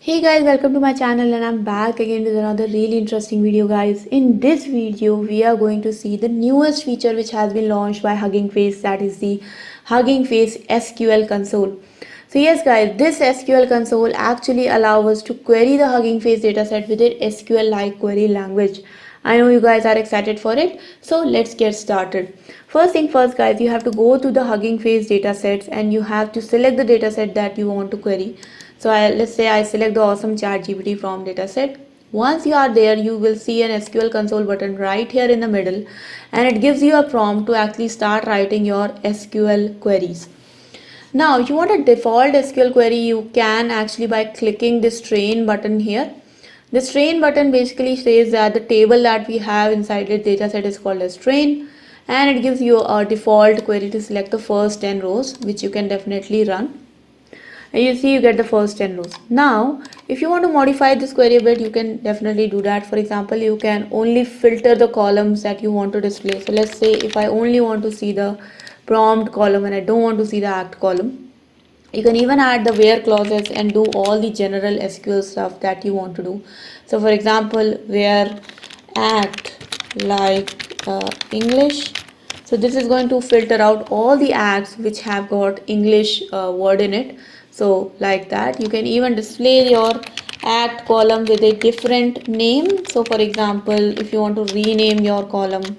Hey guys, welcome to my channel and I'm back again with another really interesting video guys. In this video, we are going to see the newest feature which has been launched by Hugging Face, that is the Hugging Face SQL console. So yes guys, this SQL console actually allows us to query the Hugging Face dataset with an SQL-like query language. I know you guys are excited for it, so let's get started. First thing first guys, you have to go to the Hugging Face datasets and you have to select the dataset that you want to query. So let's say I select the awesome ChatGPT from dataset. Once you are there, you will see an SQL console button right here in the middle, and it gives you a prompt to actually start writing your SQL queries. Now, if you want a default SQL query, you can actually by clicking this train button here. This train button basically says that the table that we have inside the dataset is called as train, and it gives you a default query to select the first 10 rows, which you can definitely run. And you see you get the first 10 rows. Now if you want to modify this query a bit, you can definitely do that. For example, you can only filter the columns that you want to display. So let's say if I only want to see the prompt column and I don't want to see the act column, you can even add the where clauses and do all the general SQL stuff that you want to do. So for example, where act like English. So this is going to filter out all the acts which have got English word in it. So like that, you can even display your act column with a different name. So for example, if you want to rename your column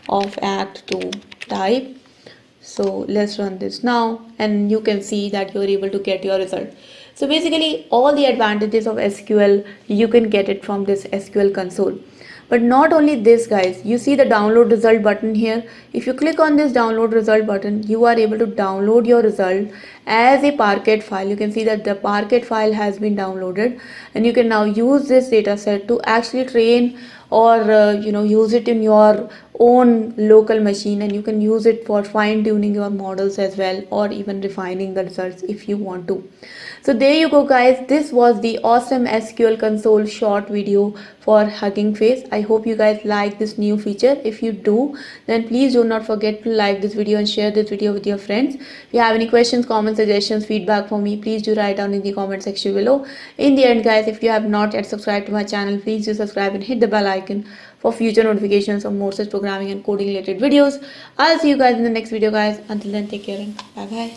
of act to type, so let's run this now and you can see that you're able to get your result. So basically all the advantages of SQL, you can get it from this SQL console. But not only this guys, you see the download result button here. If you click on this download result button, you are able to download your result as a Parquet file. You can see that the Parquet file has been downloaded and you can now use this data set to actually train or use it in your own local machine, and you can use it for fine tuning your models as well, or even refining the results if you want to. So there you go guys, this was the awesome SQL console short video for Hugging Face. I hope you guys like this new feature. If you do, then please do not forget to like this video and share this video with your friends. If you have any questions, comments, suggestions, feedback for me, please do write down in the comment section below. In the end guys, if you have not yet subscribed to my channel, please do subscribe and hit the bell icon for future notifications of more such programming and coding related videos. I'll see you guys in the next video guys. Until then, take care and bye bye.